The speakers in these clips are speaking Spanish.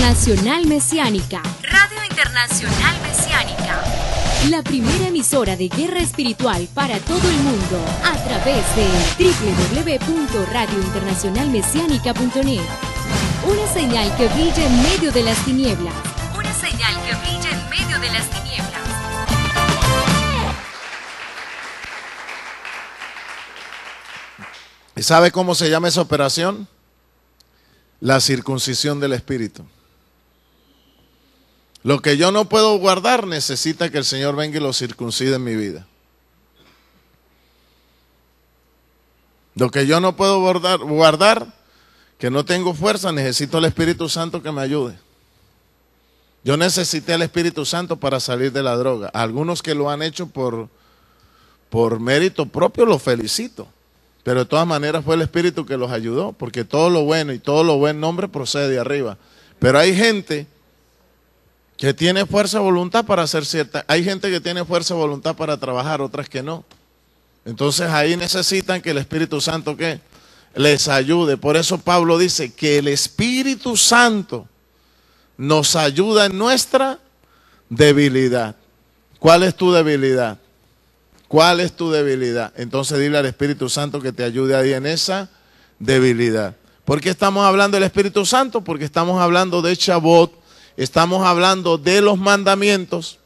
Internacional Mesiánica. Radio Internacional Mesiánica. La primera emisora de guerra espiritual para todo el mundo a través de www.radiointernacionalmesiánica.net. Una señal que brilla en medio de las tinieblas. Una señal que brilla en medio de las tinieblas. ¿Y sabe cómo se llama esa operación? La circuncisión del espíritu. Lo que yo no puedo guardar necesita que el Señor venga y lo circuncide en mi vida. Lo que yo no puedo guardar, que no tengo fuerza, necesito el Espíritu Santo que me ayude. Yo necesité al Espíritu Santo para salir de la droga. Algunos que lo han hecho por mérito propio, los felicito. Pero de todas maneras fue el Espíritu que los ayudó, porque todo lo bueno y todo lo buen nombre procede de arriba. Pero hay gente que tiene fuerza de voluntad para hacer cierta. Hay gente que tiene fuerza de voluntad para trabajar, otras que no. Entonces ahí necesitan que el Espíritu Santo ¿qué? Les ayude. Por eso Pablo dice que el Espíritu Santo nos ayuda en nuestra debilidad. ¿Cuál es tu debilidad? ¿Cuál es tu debilidad? Entonces dile al Espíritu Santo que te ayude ahí en esa debilidad. ¿Por qué estamos hablando del Espíritu Santo? Porque estamos hablando de Shabbat, estamos hablando de los mandamientos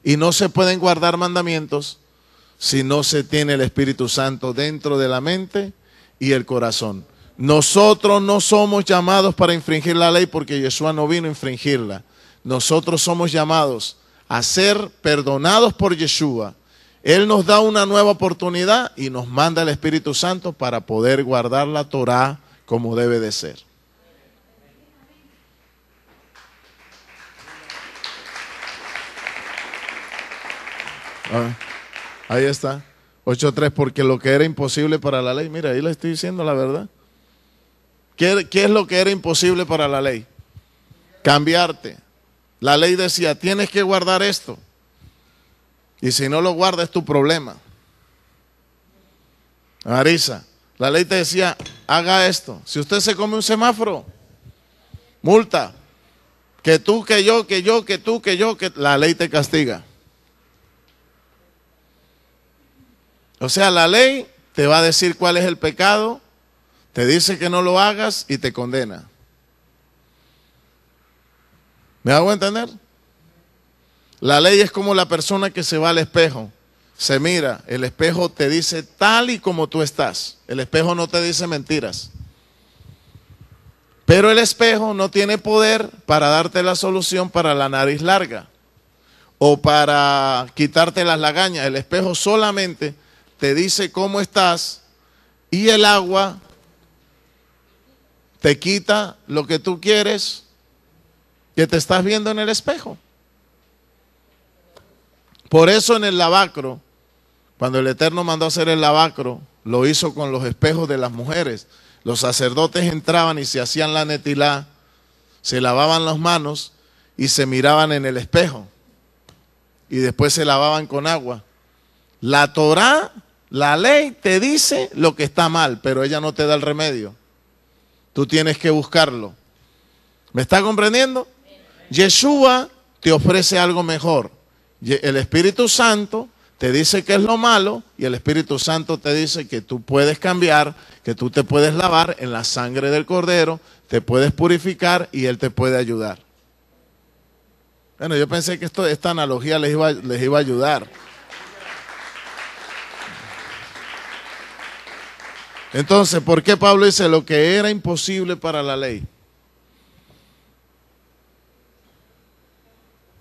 y no se pueden guardar mandamientos si no se tiene el Espíritu Santo dentro de la mente y el corazón. Nosotros no somos llamados para infringir la ley porque Yeshua no vino a infringirla. Nosotros somos llamados a ser perdonados por Yeshua. Él nos da una nueva oportunidad y nos manda el Espíritu Santo para poder guardar la Torá como debe de ser. Ahí está, 8.3, porque lo que era imposible para la ley, mira, ahí le estoy diciendo la verdad. ¿Qué es lo que era imposible para la ley? Cambiarte. La ley decía, tienes que guardar esto. Y si no lo guardas es tu problema. Marisa, la ley te decía, haga esto. Si usted se come un semáforo, multa. Que tú, que yo, que yo, que tú, que yo, que la ley te castiga. O sea, la ley te va a decir cuál es el pecado, te dice que no lo hagas y te condena. ¿Me hago entender? La ley es como la persona que se va al espejo, se mira, el espejo te dice tal y como tú estás. El espejo no te dice mentiras. Pero el espejo no tiene poder para darte la solución para la nariz larga o para quitarte las lagañas. El espejo solamente te dice cómo estás y el agua te quita lo que tú quieres que te estás viendo en el espejo. Por eso en el lavacro, cuando el Eterno mandó hacer el lavacro, lo hizo con los espejos de las mujeres. Los sacerdotes entraban y se hacían la netilá, se lavaban las manos y se miraban en el espejo. Y después se lavaban con agua. La Torá, la ley te dice lo que está mal, pero ella no te da el remedio. Tú tienes que buscarlo. ¿Me está comprendiendo? Yeshua te ofrece algo mejor. El Espíritu Santo te dice que es lo malo y el Espíritu Santo te dice que tú puedes cambiar, que tú te puedes lavar en la sangre del Cordero, te puedes purificar y Él te puede ayudar. Bueno, yo pensé que esta analogía les iba a ayudar. Entonces, ¿por qué Pablo dice lo que era imposible para la ley?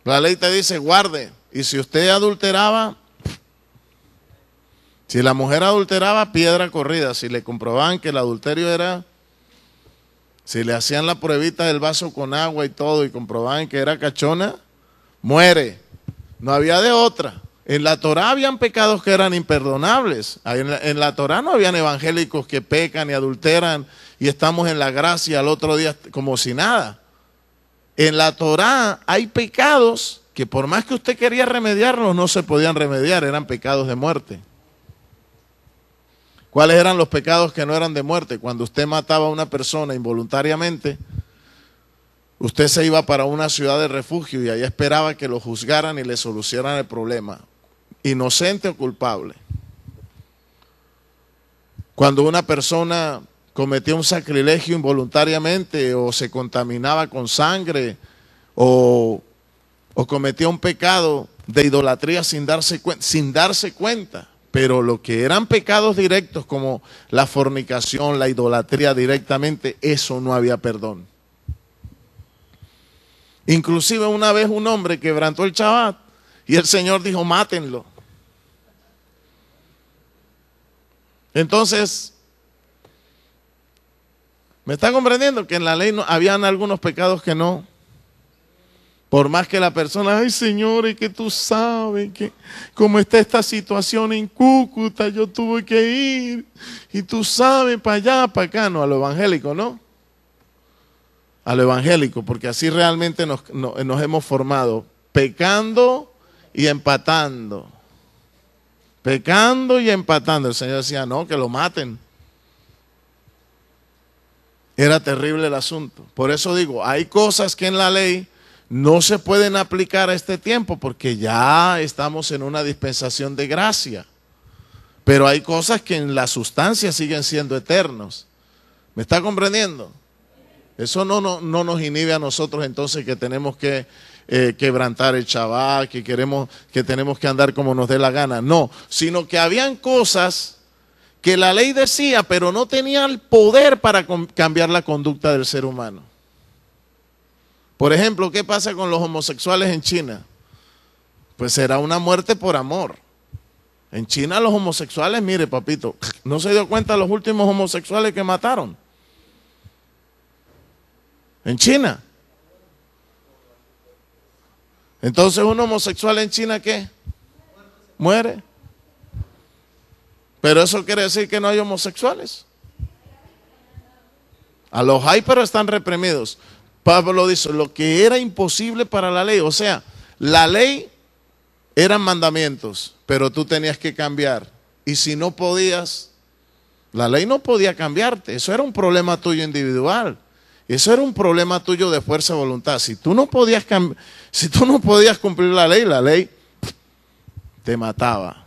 La ley te dice guarde. Y si usted adulteraba, si la mujer adulteraba, piedra corrida. Si le comprobaban que el adulterio era, si le hacían la pruebita del vaso con agua y todo y comprobaban que era cachona, muere. No había de otra. En la Torá habían pecados que eran imperdonables. En la Torá no habían evangélicos que pecan y adulteran y estamos en la gracia al otro día como si nada. En la Torá hay pecados que por más que usted quería remediarlos, no se podían remediar, eran pecados de muerte. ¿Cuáles eran los pecados que no eran de muerte? Cuando usted mataba a una persona involuntariamente, usted se iba para una ciudad de refugio y allá esperaba que lo juzgaran y le solucionaran el problema, inocente o culpable. Cuando una persona cometía un sacrilegio involuntariamente o se contaminaba con sangre o cometía un pecado de idolatría sin darse cuenta, pero lo que eran pecados directos como la fornicación, la idolatría directamente, eso no había perdón. Inclusive una vez un hombre quebrantó el Shabbat y el Señor dijo, mátenlo. Entonces, ¿me está comprendiendo? Que en la ley habían algunos pecados que no. Por más que la persona, ay Señor, es que tú sabes que como está esta situación en Cúcuta, yo tuve que ir. Y tú sabes, para allá, para acá. No, a lo evangélico, ¿no? A lo evangélico, porque así realmente nos hemos formado. Pecando y empatando. Pecando y empatando. El Señor decía, no, que lo maten. Era terrible el asunto. Por eso digo, hay cosas que en la ley no se pueden aplicar a este tiempo porque ya estamos en una dispensación de gracia. Pero hay cosas que en la sustancia siguen siendo eternos. ¿Me está comprendiendo? Eso no nos inhibe a nosotros entonces que tenemos que quebrantar el Shabbat, que tenemos que andar como nos dé la gana. No, sino que habían cosas que la ley decía, pero no tenía el poder para cambiar la conducta del ser humano. Por ejemplo, ¿qué pasa con los homosexuales en China? Pues será una muerte por amor. En China los homosexuales, mire papito, ¿no se dio cuenta los últimos homosexuales que mataron? En China. Entonces un homosexual en China, ¿qué? Muere. Pero eso quiere decir que no hay homosexuales. A los hay, pero están reprimidos. Pablo dice, lo que era imposible para la ley, o sea, la ley eran mandamientos, pero tú tenías que cambiar. Y si no podías, la ley no podía cambiarte. Eso era un problema tuyo individual. Eso era un problema tuyo de fuerza de voluntad. Si tú no podías cumplir la ley te mataba.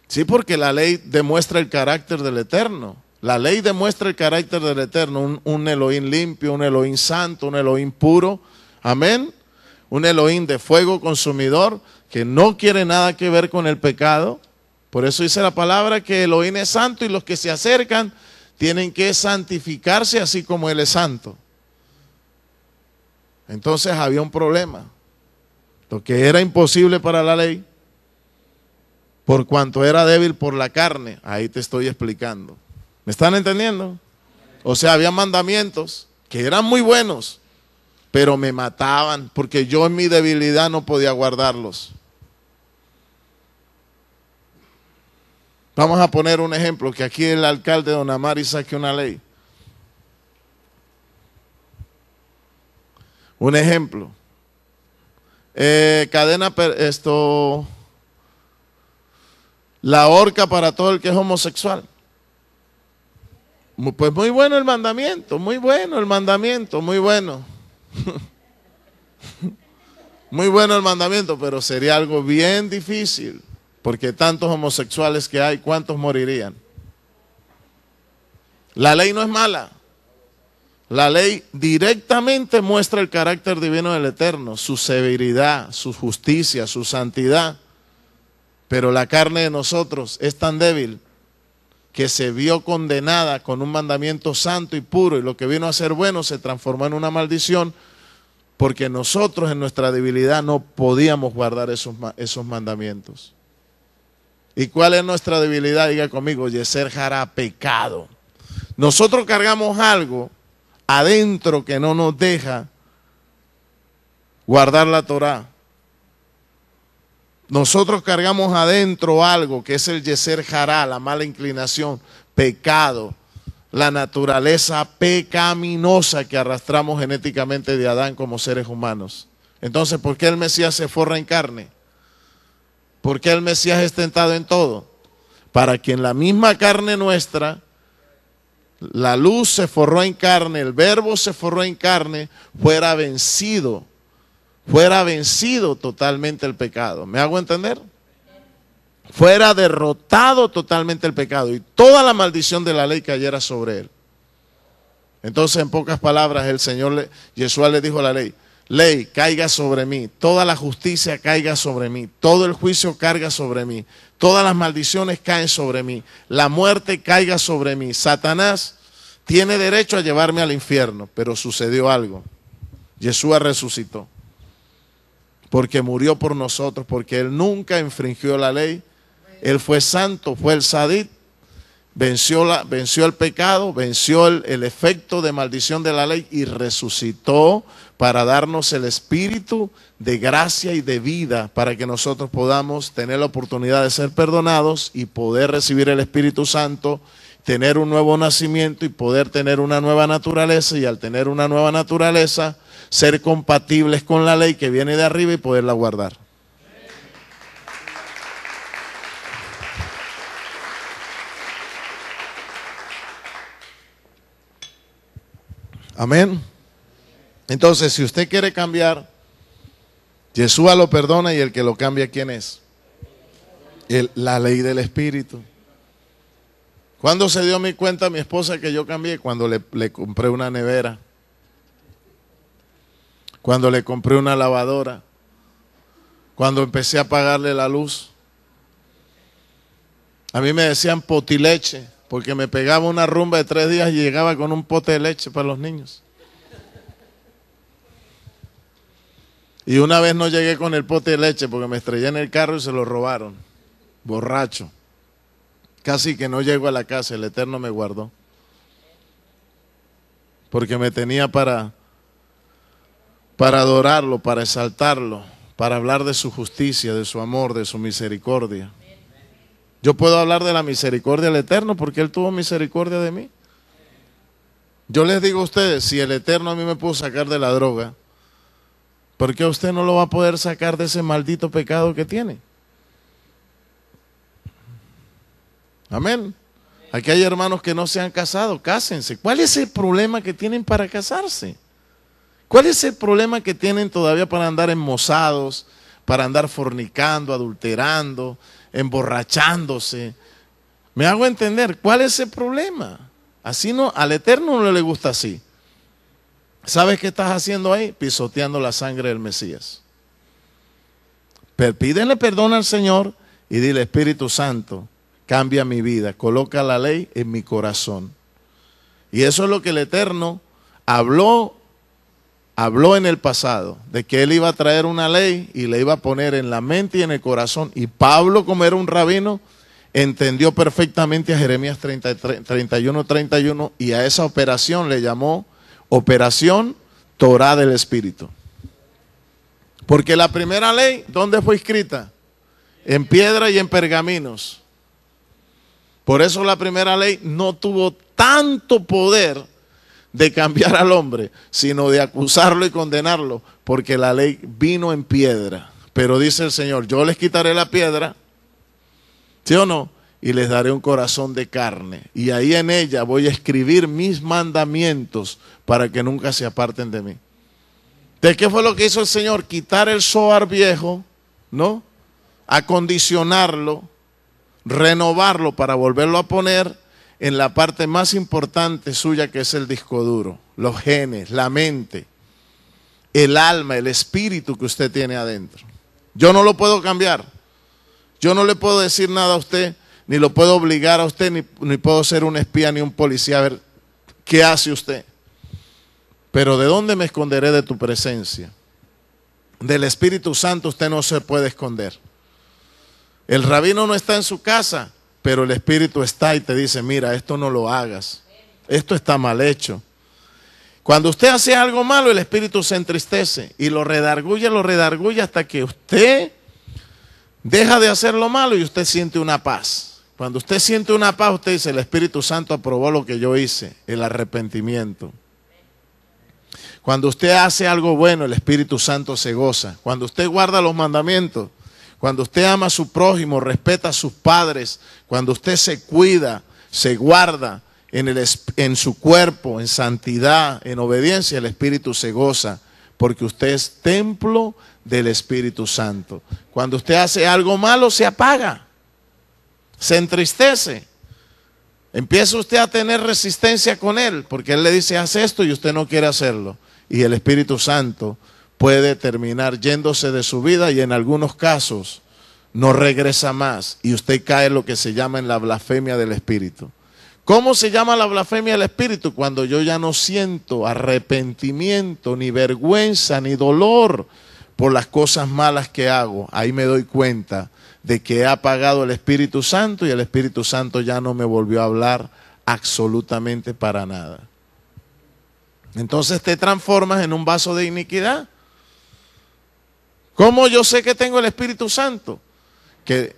Sí, porque la ley demuestra el carácter del Eterno. La ley demuestra el carácter del Eterno, un Elohim limpio, un Elohim santo, un Elohim puro. Amén. Un Elohim de fuego consumidor que no quiere nada que ver con el pecado. Por eso dice la palabra que Elohim es santo y los que se acercan tienen que santificarse así como Él es santo. Entonces había un problema. Lo que era imposible para la ley, por cuanto era débil por la carne, ahí te estoy explicando. ¿Me están entendiendo? O sea, había mandamientos que eran muy buenos, pero me mataban porque yo en mi debilidad no podía guardarlos. Vamos a poner un ejemplo, que aquí el alcalde Don Amari saque una ley. Un ejemplo. La horca para todo el que es homosexual. Pues muy bueno el mandamiento, muy bueno el mandamiento, muy bueno. Muy bueno el mandamiento, pero sería algo bien difícil, porque tantos homosexuales que hay, ¿cuántos morirían? La ley no es mala. La ley directamente muestra el carácter divino del Eterno, su severidad, su justicia, su santidad. Pero la carne de nosotros es tan débil que se vio condenada con un mandamiento santo y puro, y lo que vino a ser bueno se transformó en una maldición, porque nosotros en nuestra debilidad no podíamos guardar esos mandamientos. ¿Y cuál es nuestra debilidad? Diga conmigo, Yeser Jara, pecado. Nosotros cargamos algo adentro que no nos deja guardar la Torá. Nosotros cargamos adentro algo que es el Yeser Jara, la mala inclinación, pecado, la naturaleza pecaminosa que arrastramos genéticamente de Adán como seres humanos. Entonces, ¿por qué el Mesías se forra en carne? ¿Por qué el Mesías es tentado en todo? Para que en la misma carne nuestra la luz se forró en carne, el verbo se forró en carne, fuera vencido totalmente el pecado. ¿Me hago entender? Fuera derrotado totalmente el pecado y toda la maldición de la ley cayera sobre él. Entonces, en pocas palabras, el Señor, Yeshua le dijo a la ley: ley, caiga sobre mí, toda la justicia caiga sobre mí, todo el juicio carga sobre mí, todas las maldiciones caen sobre mí, la muerte caiga sobre mí. Satanás tiene derecho a llevarme al infierno, pero sucedió algo. Yeshua resucitó, porque murió por nosotros, porque Él nunca infringió la ley. Él fue santo, fue el Sadit, venció el pecado, venció el efecto de maldición de la ley y resucitó para darnos el espíritu de gracia y de vida, para que nosotros podamos tener la oportunidad de ser perdonados y poder recibir el Espíritu Santo, tener un nuevo nacimiento y poder tener una nueva naturaleza, y al tener una nueva naturaleza, ser compatibles con la ley que viene de arriba y poderla guardar. Amén. Entonces, si usted quiere cambiar, Yeshua lo perdona, y el que lo cambia, ¿quién es? La ley del Espíritu. ¿Cuándo se dio mi cuenta mi esposa que yo cambié? Cuando le compré una nevera, cuando le compré una lavadora, cuando empecé a pagarle la luz. A mí me decían potileche, porque me pegaba una rumba de 3 días y llegaba con un pote de leche para los niños. Y una vez no llegué con el pote de leche porque me estrellé en el carro y se lo robaron. Borracho. Casi que no llego a la casa, el Eterno me guardó. Porque me tenía para adorarlo, para exaltarlo, para hablar de su justicia, de su amor, de su misericordia. Yo puedo hablar de la misericordia del Eterno porque Él tuvo misericordia de mí. Yo les digo a ustedes, si el Eterno a mí me pudo sacar de la droga, ¿por qué usted no lo va a poder sacar de ese maldito pecado que tiene? Amén. Aquí hay hermanos que no se han casado, cásense. ¿Cuál es el problema que tienen para casarse? ¿Cuál es el problema que tienen todavía para andar enmozados, para andar fornicando, adulterando, emborrachándose? ¿Me hago entender? ¿Cuál es el problema? Así no, al Eterno no le gusta así. ¿Sabes qué estás haciendo ahí? Pisoteando la sangre del Mesías. Pídele perdón al Señor y dile: Espíritu Santo, cambia mi vida, coloca la ley en mi corazón. Y eso es lo que el Eterno habló en el pasado, de que Él iba a traer una ley y le iba a poner en la mente y en el corazón. Y Pablo, como era un rabino, entendió perfectamente a Jeremías 31:31, y a esa operación le llamó Operación Torá del Espíritu. Porque la primera ley, ¿dónde fue escrita? En piedra y en pergaminos. Por eso la primera ley no tuvo tanto poder de cambiar al hombre, sino de acusarlo y condenarlo, porque la ley vino en piedra. Pero dice el Señor: yo les quitaré la piedra, ¿sí o no? Y les daré un corazón de carne, y ahí en ella voy a escribir mis mandamientos para que nunca se aparten de mí. ¿De qué fue lo que hizo el Señor? Quitar el Zohar viejo, ¿no? Acondicionarlo, renovarlo para volverlo a poner en la parte más importante suya, que es el disco duro, los genes, la mente, el alma, el espíritu que usted tiene adentro. Yo no lo puedo cambiar. Yo no le puedo decir nada a usted, ni lo puedo obligar a usted, ni puedo ser un espía ni un policía a ver qué hace usted. Pero ¿de dónde me esconderé de tu presencia? Del Espíritu Santo usted no se puede esconder. El rabino no está en su casa, pero el Espíritu está y te dice: mira, esto no lo hagas, esto está mal hecho. Cuando usted hace algo malo, el Espíritu se entristece y lo redarguye hasta que usted deja de hacer lo malo y usted siente una paz. Cuando usted siente una paz, usted dice: el Espíritu Santo aprobó lo que yo hice, el arrepentimiento. Cuando usted hace algo bueno, el Espíritu Santo se goza. Cuando usted guarda los mandamientos, cuando usted ama a su prójimo, respeta a sus padres, cuando usted se cuida, se guarda, en su cuerpo, en santidad, en obediencia, el Espíritu se goza, porque usted es templo del Espíritu Santo. Cuando usted hace algo malo, se apaga, se entristece. Empieza usted a tener resistencia con Él, porque Él le dice, haz esto y usted no quiere hacerlo. Y el Espíritu Santo puede terminar yéndose de su vida y en algunos casos no regresa más. Y usted cae en lo que se llama en la blasfemia del Espíritu. ¿Cómo se llama la blasfemia del Espíritu? Cuando yo ya no siento arrepentimiento, ni vergüenza, ni dolor por las cosas malas que hago. Ahí me doy cuenta de que he apagado el Espíritu Santo y el Espíritu Santo ya no me volvió a hablar absolutamente para nada. Entonces te transformas en un vaso de iniquidad. ¿Cómo yo sé que tengo el Espíritu Santo? Que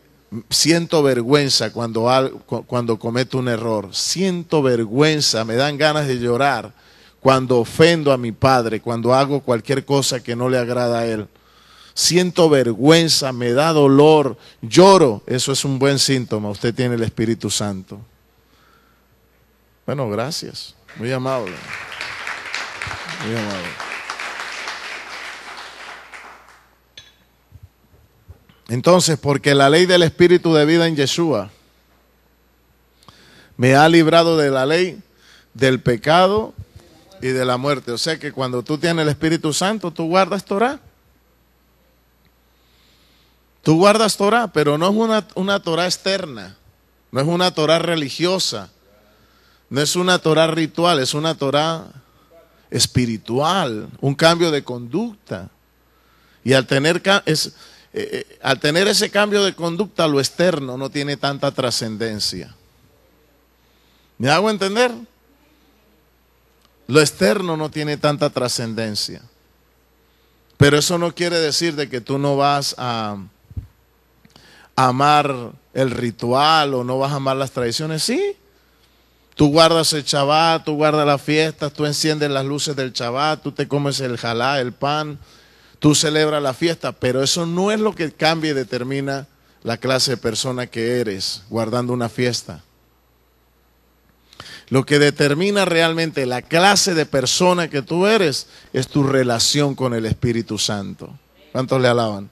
siento vergüenza cuando cometo un error. Siento vergüenza, me dan ganas de llorar cuando ofendo a mi padre, cuando hago cualquier cosa que no le agrada a él. Siento vergüenza, me da dolor, lloro. Eso es un buen síntoma. Usted tiene el Espíritu Santo. Bueno, gracias. Muy amable. Muy amable. Entonces, porque la ley del Espíritu de vida en Yeshua me ha librado de la ley del pecado y de la muerte. O sea que cuando tú tienes el Espíritu Santo, tú guardas Torah. Tú guardas Torah, pero no es una Torah externa, no es una Torah religiosa, no es una Torah ritual, es una Torah espiritual, un cambio de conducta. Y al tener ese cambio de conducta, lo externo no tiene tanta trascendencia. ¿Me hago entender? Lo externo no tiene tanta trascendencia. Pero eso no quiere decir de que tú no vas a amar el ritual o no vas a amar las tradiciones. Sí, tú guardas el Shabbat, tú guardas las fiestas, tú enciendes las luces del Shabbat, tú te comes el jalá, el pan, tú celebras la fiesta, pero eso no es lo que cambia y determina la clase de persona que eres guardando una fiesta. Lo que determina realmente la clase de persona que tú eres es tu relación con el Espíritu Santo. ¿Cuántos le alaban?